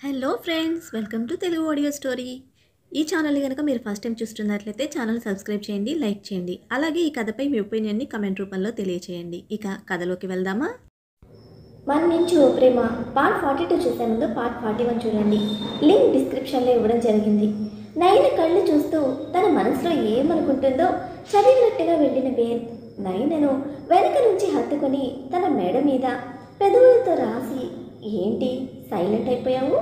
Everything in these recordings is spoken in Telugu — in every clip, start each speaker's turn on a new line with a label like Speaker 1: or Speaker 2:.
Speaker 1: Hello friends, welcome to Telugu audio story. ఈ ఛానల్ని కనుక మీరు ఫస్ట్ టైం చూస్తున్నట్లయితే ఛానల్ సబ్స్క్రైబ్ చేయండి, లైక్ చేయండి. అలాగే ఈ కథపై మీ ఒపీనియన్ని కమెంట్ రూపంలో తెలియచేయండి. ఇక కథలోకి వెళ్దామా?
Speaker 2: మన నుంచి ఓ ప్రేమ పార్ట్ 42 చూసే ముందు పార్ట్ 41 చూడండి. లింక్ డిస్క్రిప్షన్లో ఇవ్వడం జరిగింది. నయన కళ్ళు చూస్తూ తన మనసులో ఏమనుకుంటుందో చదివినట్టుగా వెళ్ళిన వేద్ నయనను వెనక నుంచి హత్తుకొని తన మెడ మీద పెదవులతో రాసి, ఏంటి సైలెంట్ అయిపోయావు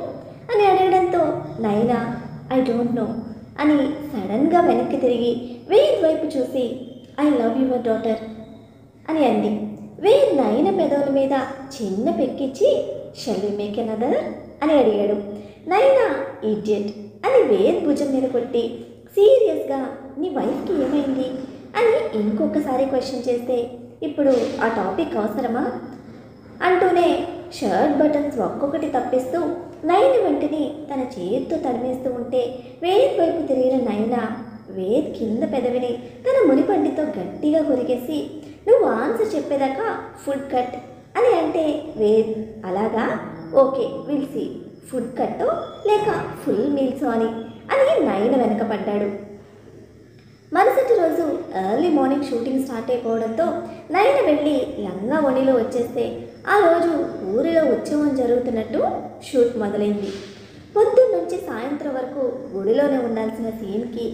Speaker 2: అని అడగడంతో నయన ఐ డోంట్ నో అని సడన్గా వెనక్కి తిరిగి వేద్ వైపు చూసి ఐ లవ్ యువర్ డాటర్ అని అంది. వేద్ నయన పెదవుల మీద చిన్న పెక్కిచ్చి షల్ వి మేక్ ఎనదర్ అని అడిగాడు. నయన ఇడియట్ అని వేద్ భుజం మీద కొట్టి సీరియస్గా నీ వైఫ్కి ఏమైంది అని ఇంకొకసారి క్వశ్చన్ చేస్తే ఇప్పుడు ఆ టాపిక్ అవసరమా అంటూనే షర్ట్ బటన్స్ ఒక్కొక్కటి తప్పిస్తూ నయన వెంటనే తన చేతితో తడిమేస్తూ ఉంటే వేద్ వైపు తిరిగిన నయన వేద్ కింద పెదవిని తన మునిపండితో గట్టిగా కొరికేసి నువ్వు ఆన్సర్ చెప్పేదాకా ఫుడ్ కట్ అని అంటే వేద్ అలాగా, ఓకే విల్ సీ ఫుడ్ కట్టో లేక ఫుల్ మీల్సో అని నయన వెనకపడ్డాడు. మరుసటి రోజు ఎర్లీ మార్నింగ్ షూటింగ్ స్టార్ట్ అయిపోవడంతో నయన వెళ్ళి లంగా ఒణిలో వచ్చేస్తే ఆ రోజు ఊరిలో ఉత్సవం జరుగుతున్నట్టు షూట్ మొదలైంది. పొద్దున్న నుంచి సాయంత్రం వరకు గుడిలోనే ఉండాల్సిన సీన్కి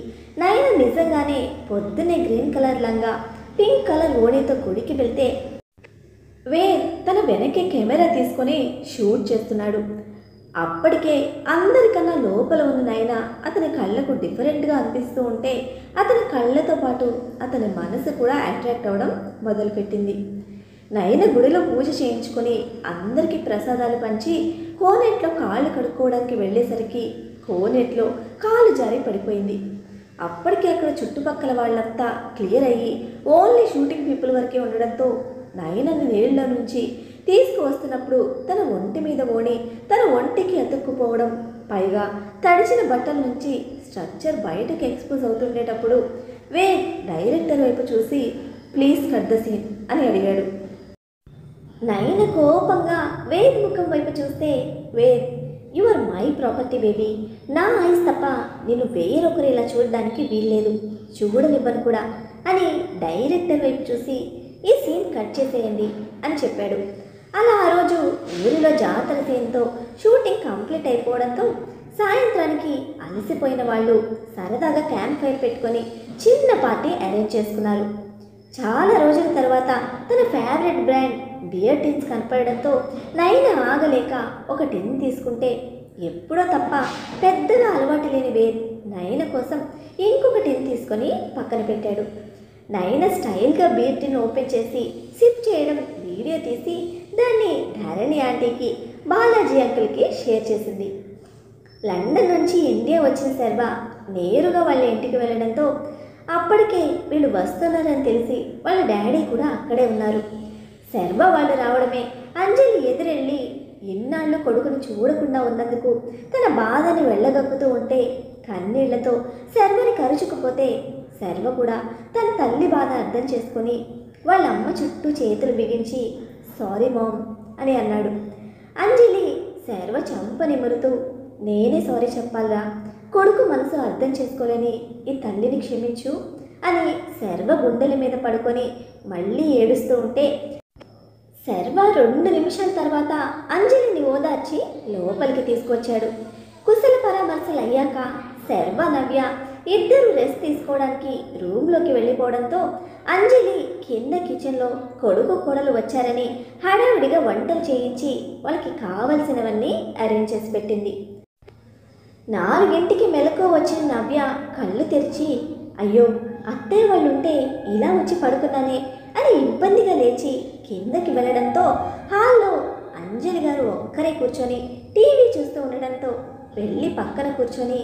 Speaker 2: నయన నిజంగానే పొద్దున్నే గ్రీన్ కలర్ లంగా పింక్ కలర్ ఓణితో గుడికి వెళ్తే వేద్ తన వెనకే కెమెరా తీసుకొని షూట్ చేస్తున్నాడు. అప్పటికే అందరికన్నా లోపల ఉన్న నయన అతని కళ్ళకు డిఫరెంట్గా అనిపిస్తూ ఉంటే అతని కళ్ళతో పాటు అతని మనసు కూడా అట్రాక్ట్ అవ్వడం మొదలుపెట్టింది. నయన గుడిలో పూజ చేయించుకొని అందరికీ ప్రసాదాలు పంచి కోనేట్లో కాళ్ళు కడుక్కోవడానికి వెళ్ళేసరికి కోనేట్లో కాలు జారి పడిపోయింది. అప్పటికే అక్కడ చుట్టుపక్కల వాళ్ళంతా క్లియర్ అయ్యి ఓన్లీ షూటింగ్ పీపుల్ వరకే ఉండడంతో నయనని నీళ్ళ నుంచి తీసుకువస్తున్నప్పుడు తన ఒంటి మీద ఓని తన ఒంటికి అతుక్కుపోవడం, పైగా తడిచిన బట్టల నుంచి స్ట్రక్చర్ బయటకు ఎక్స్పోజ్ అవుతుండేటప్పుడు వేద్ డైరెక్టర్ వైపు చూసి ప్లీజ్ కట్ ద సీన్ అని అడిగాడు. నయన కోపంగా వేద్ ముఖం వైపు చూస్తే Ved you are my property baby, నా ఐస్ తప్ప నేను వేరొకరు ఇలా చూడడానికి వీల్లేదు, చూడనివ్వను కూడా అని డైరెక్టర్ వైపు చూసి ఈ సీన్ కట్ చేసేయండి అని చెప్పాడు. అలా ఆ రోజు ఊరిలో జాతర సీన్తో షూటింగ్ కంప్లీట్ అయిపోవడంతో సాయంత్రానికి అలసిపోయిన వాళ్ళు సరదాగా క్యాంప్ ఫైర్ పెట్టుకొని చిన్న పార్టీ అరేంజ్ చేసుకున్నారు. చాలా రోజుల తర్వాత తన ఫేవరెట్ బ్రాండ్ బియర్ టిన్స్ కనపడడంతో నయన ఆగలేక ఒక టిన్ తీసుకుంటే ఎప్పుడో తప్ప పెద్దగా అలవాటు లేని వేద్ నయన కోసం ఇంకొక టిన్ తీసుకొని పక్కన పెట్టాడు. నయన స్టైల్గా బీర్ టిన్ ఓపెన్ చేసి సిప్ చేయడం వీడియో తీసి దాన్ని ధరణి ఆంటీకి బాలాజీ అంకుల్కి షేర్ చేసింది. లండన్ నుంచి ఇండియా వచ్చిన శర్వ నేరుగా వాళ్ళ ఇంటికి వెళ్ళడంతో అప్పటికే వీళ్ళు వస్తున్నారని తెలిసి వాళ్ళ డాడీ కూడా అక్కడే ఉన్నారు. శర్వ వాళ్ళు రావడమే అంజలి ఎదురెళ్ళి ఇన్నాళ్ళు కొడుకుని చూడకుండా ఉన్నందుకు తన బాధని వెళ్ళగక్కుతూ ఉంటే కన్నీళ్లతో శర్వని కరుచుకుపోతే శర్వ కూడా తన తల్లి బాధ అర్థం చేసుకొని వాళ్ళ అమ్మ చుట్టూ చేతులు బిగించి సారీ మామ్ అని అన్నాడు. అంజలి శర్వ చంప నిమురుతూ నేనే సారీ చెప్పాలరా, కొడుకు మనసు అర్థం చేసుకోలేని ఈ తల్లిని క్షమించు అని శర్వ గుండెల మీద పడుకొని మళ్ళీ ఏడుస్తూ ఉంటే శర్వ 2 నిమిషాల తర్వాత అంజలిని ఓదార్చి లోపలికి తీసుకొచ్చాడు. కుశల పరామర్శలు అయ్యాక శర్వ నవ్య ఇద్దరు రెస్ట్ తీసుకోవడానికి రూమ్లోకి వెళ్ళిపోవడంతో అంజలి కింద కిచెన్లో కొడుకు కోడలు వచ్చారని హడావిడిగా వంటలు చేయించి వాళ్ళకి కావలసినవన్నీ అరేంజ్ చేసి పెట్టింది. 4ంటికి మెలకు వచ్చిన నవ్య కళ్ళు తెరిచి అయ్యో అత్తయ్య వాళ్ళు ఉంటే ఇలా వచ్చి పడుకున్నానే అని ఇబ్బందిగా లేచి కిందకి వెళ్ళడంతో హాల్లో అంజలి గారు ఒక్కరే కూర్చొని టీవీ చూస్తూ ఉండడంతో వెళ్ళి పక్కన కూర్చొని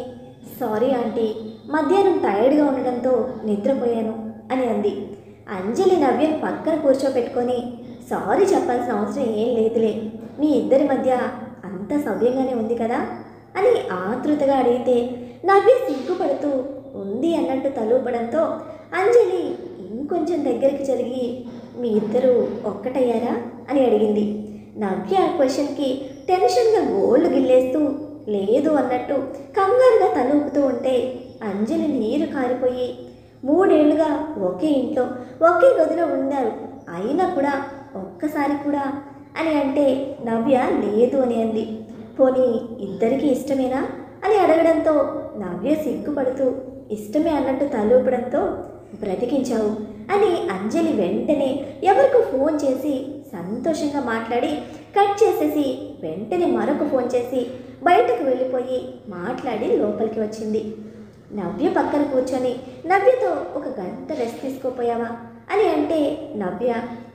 Speaker 2: సారీ ఆంటీ, మధ్యాహ్నం టైర్డ్గా ఉండడంతో నిద్రపోయాను అని అంది. అంజలి నవ్యను పక్కన కూర్చోపెట్టుకొని సారీ చెప్పాల్సిన అవసరం ఏం లేదులే, మీ ఇద్దరి మధ్య అంతా సవ్యంగానే ఉంది కదా అని ఆతృతగా అడిగితే నవ్య సిగ్గుపడుతూ ఉంది అన్నట్టు తలూపడంతో అంజలి ఇంకొంచెం దగ్గరికి జరిగి మీ ఇద్దరు ఒక్కటయ్యారా అని అడిగింది. నవ్య ఆ క్వశ్చన్కి టెన్షన్గా గోళ్ళు గిల్లేస్తూ లేదు అన్నట్టు కంగారుగా తలూపుతూ ఉంటే అంజలి నీరు కారిపోయి 3 ఏళ్లుగా ఒకే ఇంట్లో ఒకే గదిలో ఉన్నారు, అయినా కూడా ఒక్కసారి కూడా అని అంటే నవ్య లేదు అని అంది. పోనీ ఇద్దరికీ ఇష్టమేనా అని అడగడంతో నవ్య సిగ్గుపడుతూ ఇష్టమే అన్నట్టు తలూపడంతో బ్రతికించావు అని అంజలి వెంటనే ఎవరికో ఫోన్ చేసి సంతోషంగా మాట్లాడి కట్ చేసేసి వెంటనే మరొక ఫోన్ చేసి బయటకు వెళ్ళిపోయి మాట్లాడి లోపలికి వచ్చింది. నవ్య పక్కన కూర్చొని నవ్యతో 1 గంట రెస్ట్ తీసుకోపోయావా అని అంటే నవ్య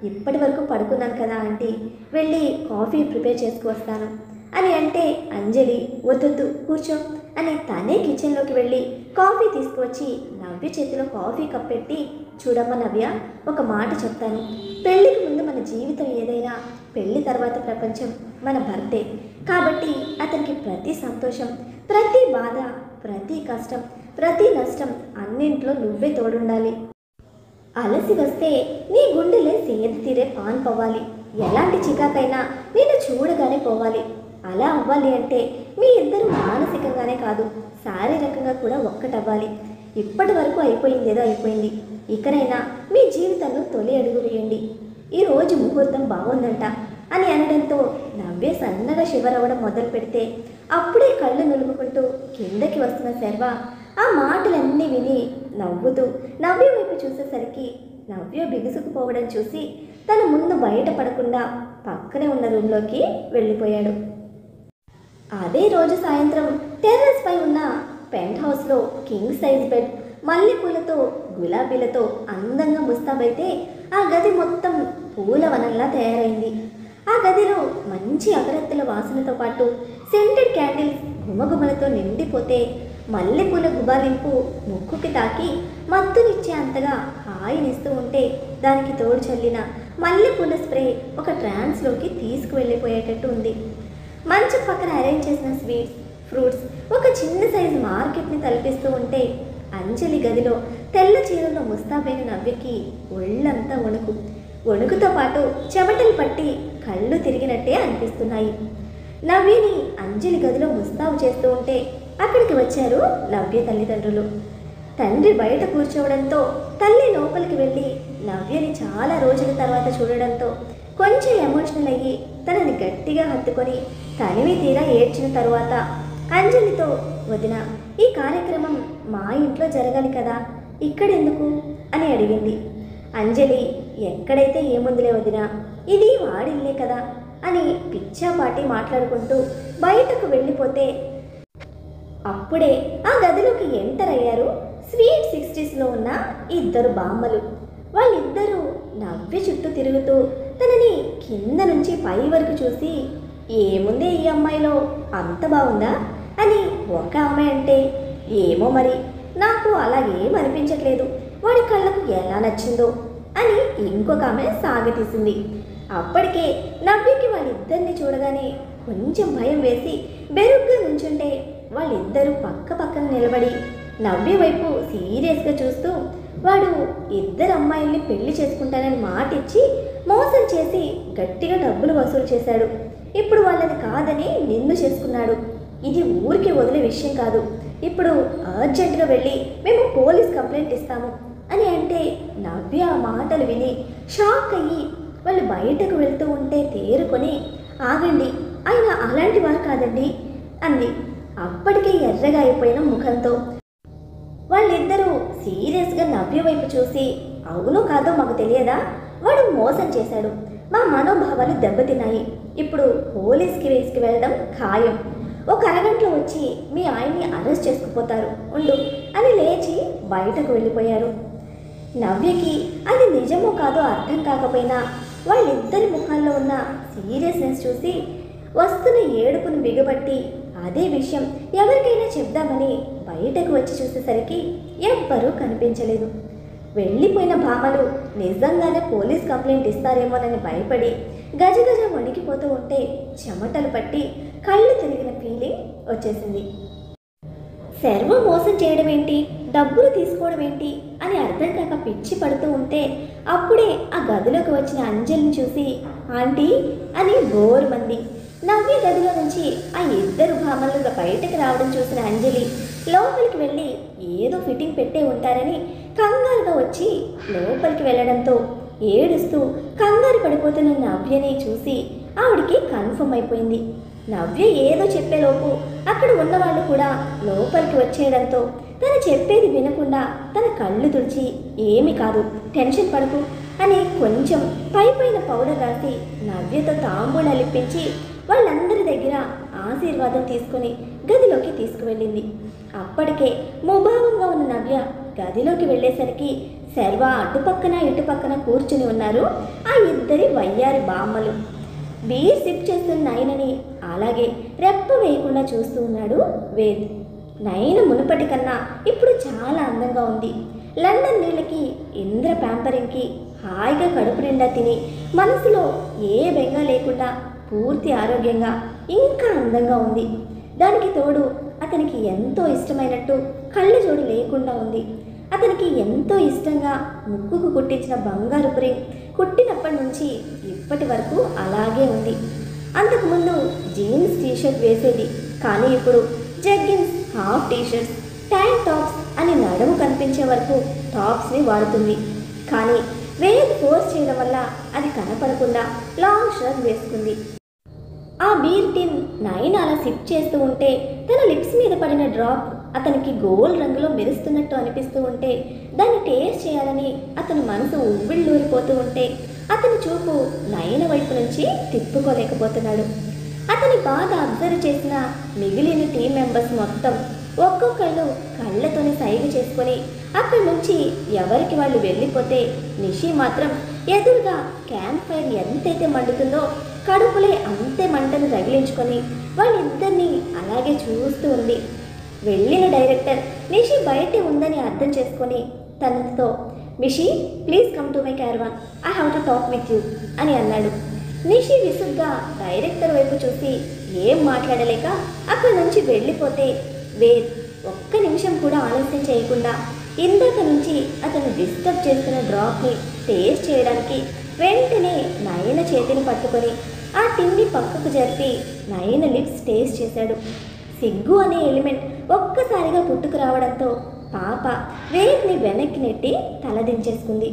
Speaker 2: ఇప్పటి వరకు పడుకున్నాను కదా ఆంటీ, వెళ్ళి కాఫీ ప్రిపేర్ చేసుకువస్తాను అని అంటే అంజలి వద్దొద్దు కూర్చో అని తనే కిచెన్లోకి వెళ్ళి కాఫీ తీసుకువచ్చి నవ్య చేతిలో కాఫీ కప్ పెట్టి చూడమ్మ నవ్య, ఒక మాట చెప్తాను, పెళ్ళికి ముందు మన జీవితం ఏదైనా, పెళ్ళి తర్వాత ప్రపంచం మన భర్తే. కాబట్టి అతనికి ప్రతి సంతోషం, ప్రతి బాధ, ప్రతి కష్టం, ప్రతి నష్టం అన్నింట్లో నువ్వే తోడుండాలి. అలసి వస్తే నీ గుండెలే సేద తీరే పాన్ పోవాలి, ఎలాంటి చికాకైనా నేను చూడగానే పోవాలి. అలా అవ్వాలి అంటే మీ ఇద్దరు మానసికంగానే కాదు శారీరకంగా కూడా ఒక్కటవ్వాలి. ఇప్పటి వరకు అయిపోయిందేదో అయిపోయింది, ఇకనైనా మీ జీవితంలో తొలి అడుగు వేయండి. ఈరోజు ముహూర్తం బాగుందంట అని అనడంతో నవ్య సన్నగా శివరవ్వడం మొదలు పెడితే అప్పుడే కళ్ళు నులుముకుంటూ కిందకి వస్తున్న శర్వ ఆ మాటలన్నీ విని నవ్వుతూ నవ్య వైపు చూసేసరికి నవ్య బిగుసుకుపోవడం చూసి తన ముందు బయటపడకుండా పక్కనే ఉన్న రూమ్లోకి వెళ్ళిపోయాడు. అదే రోజు సాయంత్రం టెర్రస్ పై ఉన్న పెంట్ హౌస్లో కింగ్ సైజ్ బెడ్, మల్లెపూలతో గులాబీలతో అందంగా ముస్తాబైతే ఆ గది మొత్తం పూలవనంలా తయారైంది. ఆ గదిలో మంచి అగరత్తుల వాసనతో పాటు సెంటెడ్ క్యాండిల్స్ గుమగుమలతో నిండిపోతే మల్లెపూల గుబాలింపు ముక్కుకి తాకి మత్తునిచ్చే అంతగా హాయినిస్తూ ఉంటే దానికి తోడు చల్లిన మల్లెపూల స్ప్రే ఒక ట్రాన్స్లోకి తీసుకువెళ్ళిపోయేటట్టు ఉంది. మంచం పక్కన అరేంజ్ చేసిన స్వీట్స్, ఫ్రూట్స్ ఒక చిన్న సైజు మార్కెట్ని తలపిస్తూ ఉంటే అంజలి గదిలో తెల్ల చీరలో ముస్తాబైన నవ్యకి ఒళ్ళంతా వణుకుతో పాటు చెమటలు పట్టి కళ్ళు తిరిగినట్టే అనిపిస్తున్నాయి. నవ్యని అంజలి గదిలో ముస్తాబు చేస్తూ ఉంటే అక్కడికి వచ్చారు నవ్య తల్లిదండ్రులు. తండ్రి బయట కూర్చోవడంతో తల్లి లోపలికి వెళ్ళి నవ్యని చాలా రోజుల తర్వాత చూడడంతో కొంచెం ఎమోషనల్ అయ్యి తనని గట్టిగా హత్తుకొని తనివి తీరా ఏడ్చిన తరువాత అంజలితో, వదిన ఈ కార్యక్రమం మా ఇంట్లో జరగాలి కదా, ఇక్కడెందుకు అని అడిగింది. అంజలి ఎక్కడైతే ఏముందిలే వదిన, ఇది వాడిల్లే కదా అని పిచ్చాపాటి మాట్లాడుకుంటూ బయటకు వెళ్ళిపోతే అప్పుడే ఆ గదిలోకి ఎంటర్ అయ్యారు స్వీట్ 60sలో ఉన్న 2 బామ్మలు. వాళ్ళిద్దరూ నవ్య చుట్టూ తిరుగుతూ తనని కింద నుంచి పై వరకు చూసి, ఏముందే ఈ అమ్మాయిలో అంత బాగుందా అని ఒక అమ్మాయి అంటే, ఏమో మరి నాకు అలాగేం అనిపించట్లేదు, వాడి కళ్ళకు ఎలా నచ్చిందో అని ఇంకొక ఆమె సాగతీసింది. అప్పటికే నవ్యకి వాళ్ళిద్దరిని చూడగానే కొంచెం భయం వేసి బెరుగ్గా నుంచుంటే వాళ్ళిద్దరూ పక్క పక్కన నిలబడి నవ్య వైపు సీరియస్గా చూస్తూ, వాడు 2 అమ్మాయిల్ని పెళ్లి చేసుకుంటానని మాట ఇచ్చి మోసం చేసి గట్టిగా డబ్బులు వసూలు చేశాడు. ఇప్పుడు వాళ్ళని కాదని నిన్ను చేసుకున్నాడు. ఇది ఊరికి వదిలే విషయం కాదు. ఇప్పుడు అర్జెంటుగా వెళ్ళి మేము పోలీస్ కంప్లైంట్ ఇస్తాము అని అంటే నవ్య ఆ మాటలు విని షాక్ అయ్యి వాళ్ళు బయటకు వెళ్తూ ఉంటే తేరుకొని, ఆగండి ఆయన అలాంటి వారు కాదండి అంది అప్పటికే ఎర్రగా అయిపోయిన ముఖంతో. వాళ్ళిద్దరూ సీరియస్గా నవ్య వైపు చూసి, అవునో కాదో మాకు తెలియదా, వాడు మోసం చేశాడు, మా మనోభావాలు దెబ్బతిన్నాయి, ఇప్పుడు పోలీస్కి వెళ్ళడం ఖాయం, ఒక అరగంటలో వచ్చి మీ ఆయన్ని అరెస్ట్ చేసుకుపోతారు ఉండు అని లేచి బయటకు వెళ్ళిపోయారు. నవ్యకి అది నిజమో కాదో అర్థం కాకపోయినా వాళ్ళిద్దరి ముఖాల్లో ఉన్న సీరియస్నెస్ చూసి వస్తున్న ఏడుపును బిగబట్టి అదే విషయం ఎవరికైనా చెప్దామని బయటకు వచ్చి చూసేసరికి ఎవ్వరూ కనిపించలేదు. వెళ్ళిపోయిన భామలు నిజంగానే పోలీస్ కంప్లైంట్ ఇస్తారేమోనని భయపడి గజగజ వణికిపోతూ ఉంటే చెమటలు పట్టి కళ్ళు తిరిగిన ఫీలింగ్ వచ్చేసింది. శర్వ మోసం చేయడం ఏంటి, డబ్బులు తీసుకోవడం ఏంటి అని అర్థం కాక పిచ్చి పడుతూ ఉంటే అప్పుడే ఆ గదిలోకి వచ్చిన అంజలిని చూసి, ఆంటీ అని బోరుమంది. నవ్య గదిలో నుంచి ఆ 2 భామ సామాన్లుగా బయటకు రావడం చూసిన అంజలి లోపలికి వెళ్ళి ఏదో ఫిట్టింగ్ పెట్టే ఉంటారని కంగారుగా వచ్చి లోపలికి వెళ్ళడంతో ఏడుస్తూ కంగారు పడిపోతున్న నవ్యని చూసి ఆవిడికి కన్ఫర్మ్ అయిపోయింది. నవ్య ఏదో చెప్పేలోపు అక్కడ ఉన్నవాళ్ళు కూడా లోపలికి వచ్చేయడంతో తను చెప్పేది వినకుండా తన కళ్ళు తుడిచి ఏమీ కాదు, టెన్షన్ పడకు అని కొంచెం పైపైన పౌడర్ రాసి నవ్యతో తాంబూలలిప్పించి వాళ్ళందరి దగ్గర ఆశీర్వాదం తీసుకుని గదిలోకి తీసుకువెళ్ళింది. అప్పటికే ముభావంగా ఉన్న నవ్య గదిలోకి వెళ్ళేసరికి శర్వ అటుపక్కన ఇటుపక్కన కూర్చుని ఉన్నారు ఆ ఇద్దరి వయ్యారి బామ్మలు. బీర్ సిప్ చేస్తున్న నయనని అలాగే రెప్ప వేయకుండా చూస్తూ ఉన్నాడు వేద్. నయన మునుపటి కన్నా ఇప్పుడు చాలా అందంగా ఉంది. లండన్ నీళ్ళకి ఇంద్ర ప్యాంపరింగ్కి హాయిగా కడుపు నిండా తిని మనసులో ఏ బెంగ లేకుండా పూర్తి ఆరోగ్యంగా ఇంకా అందంగా ఉంది. దానికి తోడు అతనికి ఎంతో ఇష్టమైనట్టు కళ్ళు జోడు లేకుండా ఉంది. అతనికి ఎంతో ఇష్టంగా ముక్కుకు కుట్టించిన బంగారు రింగ్ కుట్టినప్పటి నుంచి ఇప్పటి వరకు అలాగే ఉంది. అంతకుముందు జీన్స్ టీషర్ట్ వేసేది, కానీ ఇప్పుడు jeggings, half t-shirts, tank tops అని నడుము కనిపించే వరకు టాప్స్ని వాడుతుంది. కానీ వేద్ ఫోర్స్ చేయడం వల్ల అది కనపడకుండా లాంగ్ షర్ట్ వేసుకుంది. ఆ బీర్ టిన్ నయన అలా సిప్ చేస్తూ ఉంటే తన లిప్స్ మీద పడిన డ్రాప్ అతనికి గోల్డ్ రంగులో మెరుస్తున్నట్టు అనిపిస్తూ ఉంటే దాన్ని టేస్ట్ చేయాలని అతని మనసు ఉవ్విళ్ళూరిపోతూ ఉంటే అతని చూపు నయన వైపు నుంచి తిప్పుకోలేకపోతున్నాడు. అతని బాధ అబ్జర్వ్ చేసిన మిగిలిన టీం మెంబర్స్ మొత్తం ఒక్కొక్కళ్ళు కళ్ళతోనే సైగ చేసుకొని అక్కడి నుంచి ఎవరికి వాళ్ళు వెళ్ళిపోతే నిషి మాత్రం ఎదురుగా క్యాంప్ ఫైర్ ఎంతైతే మండుతుందో కడుపులే అంతే మంటను తగిలించుకొని వాళ్ళిద్దరినీ అలాగే చూస్తూ ఉంది. వెళ్ళిన డైరెక్టర్ నిషి బయటే ఉందని అర్థం చేసుకొని తనతో, Nishi please come to my caravan, I have to talk with you అని అన్నాడు. నిషి విసుగ్గా డైరెక్టర్ వైపు చూసి ఏం మాట్లాడలేక అక్కడి నుంచి వెళ్ళిపోతే వేద్ ఒక్క నిమిషం కూడా ఆలస్యం చేయకుండా ఇందాక నుంచి అతను డిస్టర్బ్ చేస్తున్న డ్రాప్ని టేస్ట్ చేయడానికి వెంటనే నయన చేతిని పట్టుకొని ఆ టిన్ని పక్కకు జరిపి నయన లిప్స్ టేస్ట్ చేశాడు. సిగ్గు అనే ఎలిమెంట్ ఒక్కసారిగా పుట్టుకు రావడంతో పాప వేద్ని వెనక్కి నెట్టి తలదించేసుకుంది.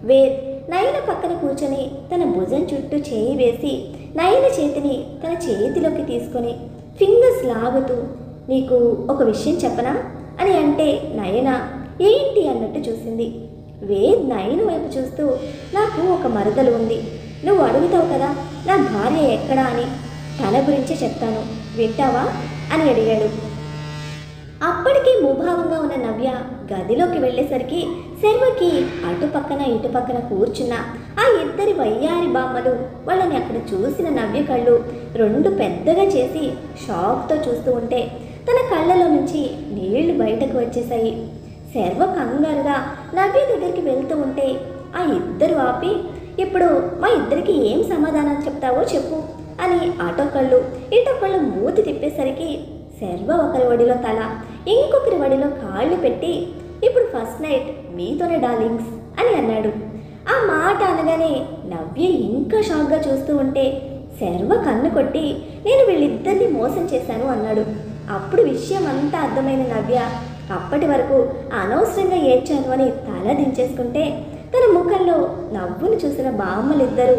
Speaker 2: వేద్ నయన పక్కన కూర్చొని తన భుజం చుట్టూ చేయి వేసి నయన చేతిని తన చేతిలోకి తీసుకొని ఫింగర్స్ లాగుతూ, నీకు ఒక విషయం చెప్పనా అని అంటే నయన ఏంటి అన్నట్టు చూసింది. వేద్ నయన వైపు చూస్తూ, నాకు ఒక మరదలు ఉంది, నువ్వు అడుగుతావు కదా నా భార్య ఎక్కడా అని, తన గురించే చెప్తాను, వింటావా అని అడిగాడు. అప్పటికే ముభావంగా ఉన్న నవ్య గదిలోకి వెళ్ళేసరికి శర్వకి అటుపక్కన ఇటుపక్కన కూర్చున్న ఆ ఇద్దరి వయ్యారి బామ్మలు వాళ్ళని అక్కడ చూసిన నవ్య కళ్ళు రెండు పెద్దగా చేసి షాక్తో చూస్తూ ఉంటే తన కళ్ళలో నుంచి నీళ్లు బయటకు వచ్చేసాయి. శర్వ కంగారుగా నవ్య దగ్గరికి వెళ్తూ ఉంటే ఆ ఇద్దరు ఆపి, ఇప్పుడు మా ఇద్దరికి ఏం సమాధానం చెప్తావో చెప్పు అని అటొకళ్ళు ఇటొకళ్ళు మూతి తిప్పేసరికి శర్వ ఒకరి వడిలో తల ఇంకొకరి వడిలో కాళ్ళు పెట్టి, ఇప్పుడు ఫస్ట్ నైట్ మీతోనే డార్లింగ్స్ అని అన్నాడు. ఆ మాట అనగానే నవ్య ఇంకా షాక్గా చూస్తూ ఉంటే శర్వ కన్ను కొట్టి, నేను వీళ్ళిద్దరిని మోసం చేశాను అన్నాడు. అప్పుడు విషయం అంతా అర్థమైన నవ్య అప్పటి వరకు అనవసరంగా ఏడ్చాను అని తల దించేసుకుంటే తన ముఖంలో నవ్వును చూసిన బామ్మలిద్దరూ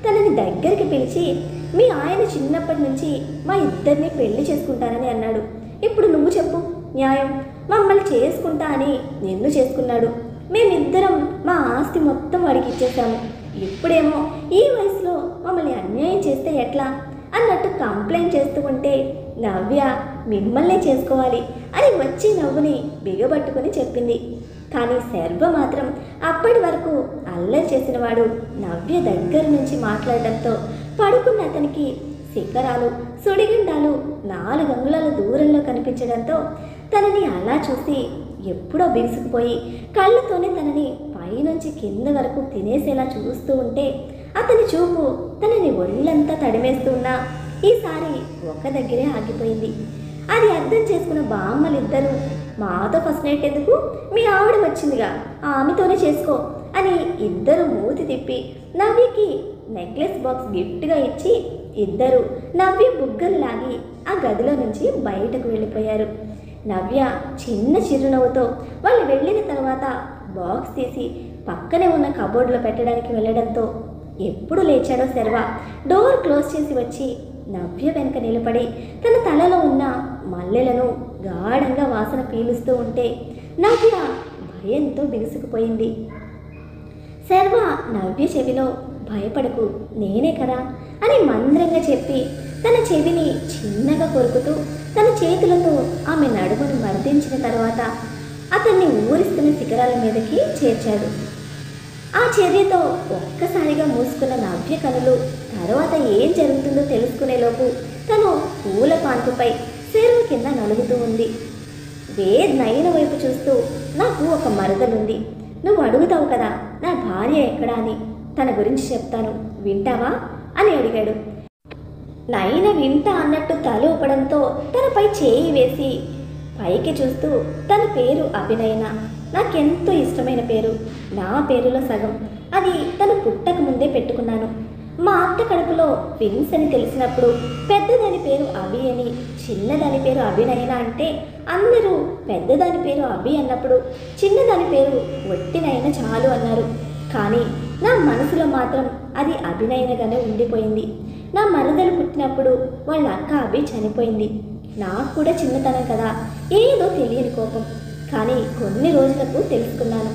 Speaker 2: తనని దగ్గరికి పిలిచి, మీ ఆయన చిన్నప్పటి నుంచి మా ఇద్దరిని పెళ్లి చేసుకుంటానని అన్నాడు, ఇప్పుడు నువ్వు చెప్పు న్యాయం, మమ్మల్ని చేసుకుంటా అని నిన్ను చేసుకున్నాడు, మేమిద్దరం మా ఆస్తి మొత్తం వాడికి ఇచ్చేసాము, ఇప్పుడేమో ఈ వయసులో మమ్మల్ని అన్యాయం చేస్తే ఎట్లా అన్నట్టు కంప్లైంట్ చేస్తూ ఉంటే నవ్య మిమ్మల్నే చేసుకోవాలి అని వచ్చి నవ్వుని బిగబట్టుకుని చెప్పింది. కానీ శర్వ మాత్రం అప్పటి వరకు అల్లరి చేసినవాడు నవ్య దగ్గర నుంచి మాట్లాడడంతో పడుకున్న అతనికి శిఖరాలు సుడిగుండాలు 4 అంగుళాల దూరంలో కనిపించడంతో తనని అలా చూసి ఎప్పుడో బిగుసుకుపోయి కళ్ళతోనే తనని పైనుంచి కింద వరకు తినేసేలా చూస్తూ ఉంటే అతని చూపు తనని ఒళ్ళంతా తడిమేస్తున్నా ఈసారి ఒక దగ్గరే ఆగిపోయింది. అది అర్థం చేసుకున్న బామ్మలిద్దరూ, మాతో ఫస్ట్ నైట్ ఎందుకు, మీ ఆవిడ వచ్చిందిగా ఆమెతోనే చేసుకో అని ఇద్దరు మూతి తిప్పి నవ్యకి నెక్లెస్ బాక్స్ గిఫ్ట్గా ఇచ్చి ఇద్దరు నవ్య బుగ్గలు లాగి ఆ గదిలో నుంచి బయటకు వెళ్ళిపోయారు. నవ్య చిన్న చిరునవ్వుతో వాళ్ళు వెళ్ళిన తర్వాత బాక్స్ తీసి పక్కనే ఉన్న కబోర్డ్లో పెట్టడానికి వెళ్ళడంతో ఎప్పుడు లేచాడో శర్వ డోర్ క్లోజ్ చేసి వచ్చి నవ్య వెనుక నిలబడి తన తలలో ఉన్న మల్లెలను గాఢంగా వాసన పీలుస్తూ ఉంటే నవ్య భయంతో బిగుసుకుపోయింది. శర్వ నవ్య చెవిలో భయపడకు నేనే కదా అని మంద్రంగా చెప్పి తన చెవిని చిన్నగా కొరుకుతూ తన చేతులతో ఆమె నడుమును మర్దించిన తర్వాత అతన్ని ఊరిస్తున్న శిఖరాల మీదకి చేర్చాడు. ఆ చర్యతో ఒక్కసారిగా మూసుకున్న నవ్య కనులు తర్వాత ఏం జరుగుతుందో తెలుసుకునేలోపు తను పూల పాన్పుపై చెరువు కింద నలుగుతూ ఉంది. వేద్ నయన వైపు చూస్తూ నాకు ఒక మరదలుంది, నువ్వు అడుగుతావు కదా నా భార్య ఎక్కడా అని, తన గురించి చెప్తాను వింటావా అని అడిగాడు. నయన వింటా అన్నట్టు తల ఊపడంతో తనపై చేయి వేసి పైకి చూస్తూ తన పేరు అభినయన, నాకెంతో ఇష్టమైన పేరు, నా పేరులో సగం, అది తను పుట్టక ముందే పెట్టుకున్నాను. మా అత్త కడుపులో ట్విన్స్ అని తెలిసినప్పుడు పెద్దదాని పేరు అభి అని చిన్నదాని పేరు అభినయన అంటే అందరూ పెద్దదాని పేరు అభి అన్నప్పుడు చిన్నదాని పేరు ఒట్టినైనా చాలు అన్నారు. కానీ నా మనసులో మాత్రం అది అభినయనగానే ఉండిపోయింది. నా మరదలు పుట్టినప్పుడు వాళ్ళ అక్క అభి చనిపోయింది. నాకు కూడా చిన్నతనం కదా, ఏదో తెలియని కోపం. కానీ కొన్ని రోజులకు తెలుసుకున్నాను,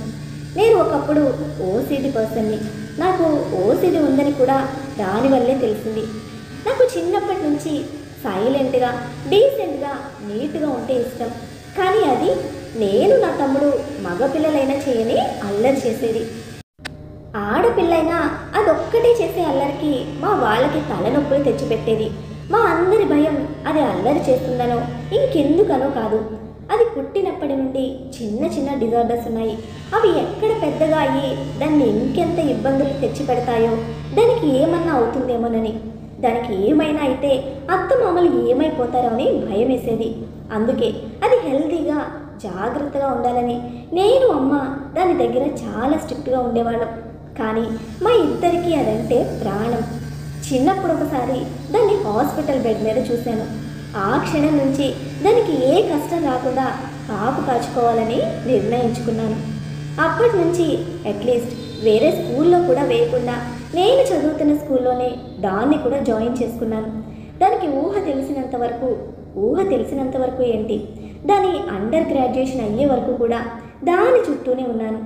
Speaker 2: నేను ఒకప్పుడు ఓసిడి పర్సన్ని, నాకు ఓసిడి ఉందని కూడా దానివల్లే తెలిసింది. నాకు చిన్నప్పటి నుంచి సైలెంట్గా డీసెంట్గా నీట్గా ఉంటే ఇష్టం. కానీ అది నేను నా తమ్ముడు మగపిల్లలైనా చేయని అల్లరి చేసేది. ఆడపిల్లైనా అదొక్కటే చేసే అల్లరికి మా వాళ్ళకి తలనొప్పులు తెచ్చిపెట్టేది. మా అందరి భయం అది అల్లరి చేస్తుందనో ఇంకెందుకనో కాదు. అది పుట్టినప్పటి నుండి చిన్న చిన్న డిజార్డర్స్ ఉన్నాయి. అవి ఎక్కడ పెద్దగా అయ్యి దాన్ని ఇంకెంత ఇబ్బందులు తెచ్చి పెడతాయో, దానికి ఏమన్నా అవుతుందేమోనని. దానికి ఏమైనా అయితే అత్తమామలు ఏమైపోతారో అని భయం వేసేది. అందుకే అది హెల్తీగా జాగ్రత్తగా ఉండాలని నేను అమ్మ దాని దగ్గర చాలా స్ట్రిక్ట్గా ఉండేవాళ్ళం. కానీ మా ఇద్దరికీ అదంటే ప్రాణం. చిన్నప్పుడు ఒకసారి దాన్ని హాస్పిటల్ బెడ్ మీద చూశాను. ఆ క్షణం నుంచి దానికి ఏ కష్టం రాకుండా కాపు కాచుకోవాలని నిర్ణయించుకున్నాను. అప్పటి నుంచి అట్లీస్ట్ వేరే స్కూల్లో కూడా వేయకుండా నేను చదువుతున్న స్కూల్లోనే దాన్ని కూడా జాయిన్ చేసుకున్నాను. దానికి ఊహ తెలిసినంత వరకు ఏంటి, దాని అండర్ గ్రాడ్యుయేషన్ అయ్యే వరకు కూడా దాని చుట్టూనే ఉన్నాను.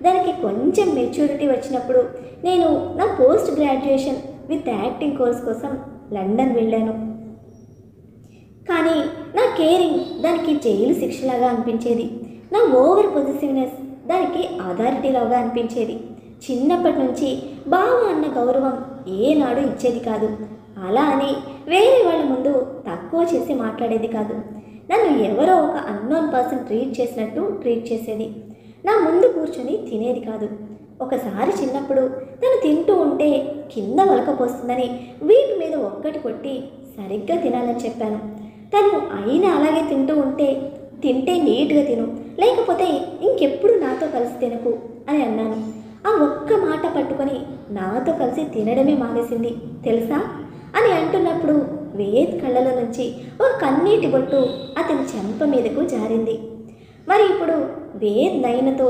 Speaker 2: దానికి కొంచెం మెచ్యూరిటీ వచ్చినప్పుడు నేను నా post graduation with acting course కోసం లండన్ వెళ్ళాను. కానీ నా కేరింగ్ దానికి జైలు శిక్షలాగా అనిపించేది. నా ఓవర్ పొజిటివ్నెస్ దానికి అథారిటీలాగా అనిపించేది. చిన్నప్పటి నుంచి బావ అన్న గౌరవం ఏనాడు ఇచ్చేది కాదు. అలా అని వేరే వాళ్ళ ముందు తక్కువ చేసి మాట్లాడేది కాదు. నన్ను ఎవరో ఒక అన్నోన్ పర్సన్ ట్రీట్ చేసినట్టు ట్రీట్ చేసేది. నా ముందు కూర్చొని తినేది కాదు. ఒకసారి చిన్నప్పుడు తను తింటూ ఉంటే కింద వలకపోస్తుందని వీపు మీద ఒక్కటి కొట్టి సరిగ్గా తినాలని చెప్పాను. తను అయినా అలాగే తింటే నీట్గా తిను, లేకపోతే ఇంకెప్పుడు నాతో కలిసి తినకు అని అన్నాను. ఆ ఒక్క మాట పట్టుకొని నాతో కలిసి తినడమే మానేసింది తెలుసా అని అంటున్నప్పుడు వేద్ కళ్ళలో నుంచి ఒక కన్నీటి బొట్టు అతని చెంప మీదకు జారింది. మరి ఇప్పుడు వేద్ నయనతో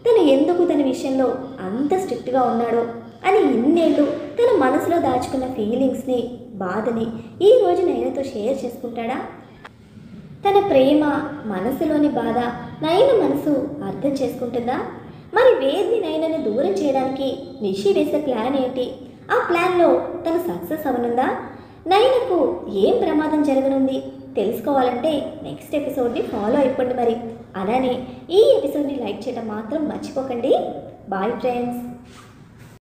Speaker 2: తను ఎందుకు తన విషయంలో అంత స్ట్రిక్ట్గా ఉన్నాడో అని ఇన్నేళ్ళు తన మనసులో దాచుకున్న ఫీలింగ్స్ని, బాధని ఈరోజు నయనతో షేర్ చేసుకుంటాడా? తన ప్రేమ, మనసులోని బాధ నయన మనసు అర్థం చేసుకుంటుందా? మరి వేద్ని నయనని దూరం చేయడానికి నిషి వేసే ప్లాన్ ఏంటి? ఆ ప్లాన్లో తను సక్సెస్ అవనుందా? నయనకు ఏం ప్రమాదం జరగనుంది తెలుసుకోవాలంటే నెక్స్ట్ ఎపిసోడ్ని ఫాలో అయిపోండి. మరి అలానే ఈ ఎపిసోడ్ని లైక్ చేయడం మాత్రం మర్చిపోకండి. Bye friends.